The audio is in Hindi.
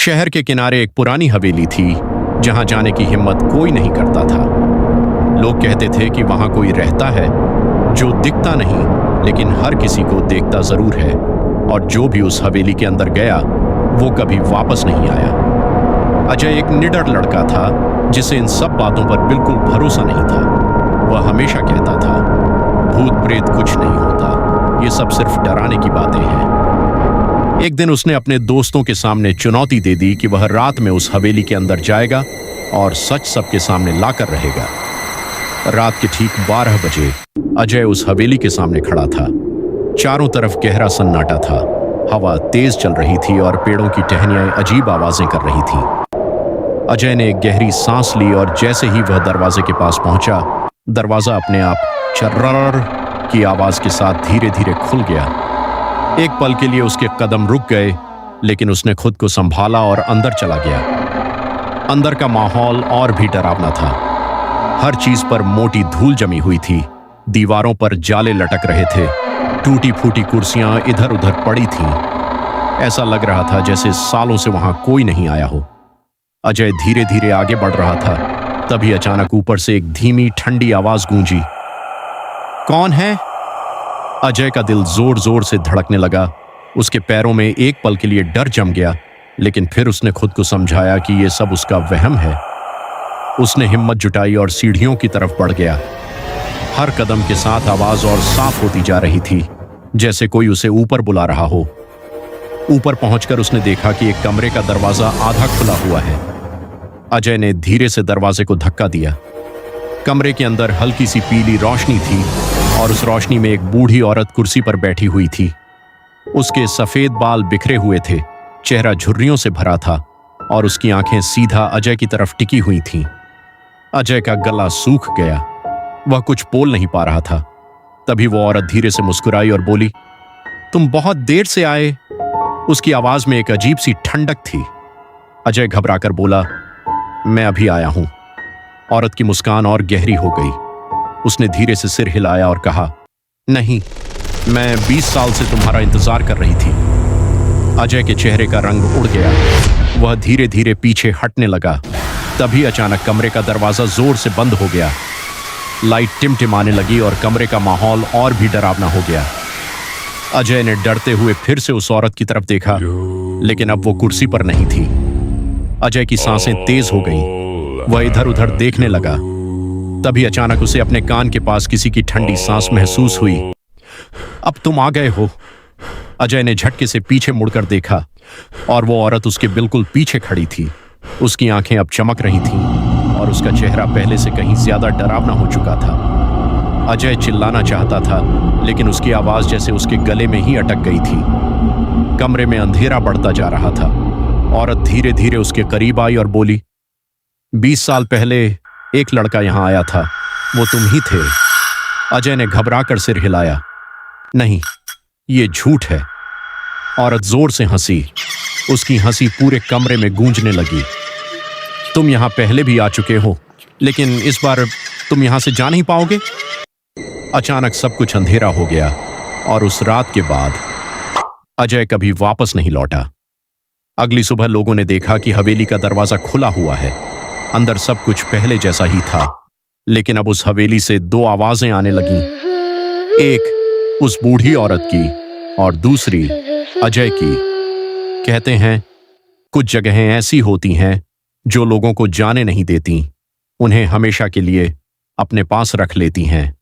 शहर के किनारे एक पुरानी हवेली थी जहां जाने की हिम्मत कोई नहीं करता था। लोग कहते थे कि वहां कोई रहता है जो दिखता नहीं लेकिन हर किसी को देखता जरूर है, और जो भी उस हवेली के अंदर गया वो कभी वापस नहीं आया। अजय एक निडर लड़का था जिसे इन सब बातों पर बिल्कुल भरोसा नहीं था। वह हमेशा कहता था, भूत प्रेत कुछ नहीं होता, ये सब सिर्फ डराने की बातें हैं। एक दिन उसने अपने दोस्तों के सामने चुनौती दे दी कि वह रात में उस हवेली के अंदर जाएगा और सच सबके सामने लाकर रहेगा। रात के ठीक 12 बजे अजय उस हवेली के सामने खड़ा था। चारों तरफ गहरा सन्नाटा था, हवा तेज चल रही थी और पेड़ों की टहनियां अजीब आवाजें कर रही थी। अजय ने एक गहरी सांस ली और जैसे ही वह दरवाजे के पास पहुंचा, दरवाजा अपने आप चर्रर की आवाज के साथ धीरे धीरे खुल गया। एक पल के लिए उसके कदम रुक गए, लेकिन उसने खुद को संभाला और अंदर चला गया। अंदर का माहौल और भी डरावना था। हर चीज पर मोटी धूल जमी हुई थी, दीवारों पर जाले लटक रहे थे, टूटी फूटी कुर्सियां इधर उधर पड़ी थीं। ऐसा लग रहा था जैसे सालों से वहां कोई नहीं आया हो। अजय धीरे धीरे आगे बढ़ रहा था, तभी अचानक ऊपर से एक धीमी ठंडी आवाज गूंजी, कौन है? अजय का दिल जोर जोर से धड़कने लगा। उसके पैरों में एक पल के लिए डर जम गया, लेकिन फिर उसने खुद को समझाया कि यह सब उसका वहम है। उसने हिम्मत जुटाई और सीढ़ियों की तरफ बढ़ गया। हर कदम के साथ आवाज और साफ होती जा रही थी, जैसे कोई उसे ऊपर बुला रहा हो। ऊपर पहुंचकर उसने देखा कि एक कमरे का दरवाजा आधा खुला हुआ है। अजय ने धीरे से दरवाजे को धक्का दिया। कमरे के अंदर हल्की सी पीली रोशनी थी और उस रोशनी में एक बूढ़ी औरत कुर्सी पर बैठी हुई थी। उसके सफेद बाल बिखरे हुए थे, चेहरा झुर्रियों से भरा था और उसकी आंखें सीधा अजय की तरफ टिकी हुई थीं। अजय का गला सूख गया, वह कुछ बोल नहीं पा रहा था। तभी वो औरत धीरे से मुस्कुराई और बोली, तुम बहुत देर से आए। उसकी आवाज में एक अजीब सी ठंडक थी। अजय घबराकर बोला, मैं अभी आया हूं। औरत की मुस्कान और गहरी हो गई। उसने धीरे से सिर हिलाया और कहा, नहीं, मैं 20 साल से तुम्हारा इंतजार कर रही थी। अजय के चेहरे का रंग उड़ गया, वह धीरे धीरे पीछे हटने लगा। तभी अचानक कमरे का दरवाजा जोर से बंद हो गया। लाइट टिमटिमाने लगी और कमरे का माहौल और भी डरावना हो गया। अजय ने डरते हुए फिर से उस औरत की तरफ देखा, लेकिन अब वो कुर्सी पर नहीं थी। अजय की सांसें तेज हो गईं। वह इधर उधर देखने लगा। तभी अचानक उसे अपने कान के पास किसी की ठंडी सांस महसूस हुई। अब तुम आ गए हो। अजय ने झटके से पीछे मुड़कर देखा और वो औरत उसके बिल्कुल पीछे खड़ी थी। उसकी आंखें अब चमक रही थीं और उसका चेहरा पहले से कहीं ज्यादा डरावना हो चुका था। अजय चिल्लाना चाहता था, लेकिन उसकी आवाज जैसे उसके गले में ही अटक गई थी। कमरे में अंधेरा बढ़ता जा रहा था। औरत धीरे धीरे उसके करीब आई और बोली, 20 साल पहले एक लड़का यहां आया था, वो तुम ही थे। अजय ने घबराकर सिर हिलाया, नहीं, ये झूठ है। औरत जोर से हंसी। उसकी हंसी पूरे कमरे में गूंजने लगी। तुम यहां पहले भी आ चुके हो, लेकिन इस बार तुम यहां से जा नहीं पाओगे। अचानक सब कुछ अंधेरा हो गया और उस रात के बाद अजय कभी वापस नहीं लौटा। अगली सुबह लोगों ने देखा कि हवेली का दरवाजा खुला हुआ है। अंदर सब कुछ पहले जैसा ही था, लेकिन अब उस हवेली से 2 आवाजें आने लगीं। एक उस बूढ़ी औरत की और दूसरी अजय की। कहते हैं, कुछ जगहें ऐसी होती हैं जो लोगों को जाने नहीं देती, उन्हें हमेशा के लिए अपने पास रख लेती हैं।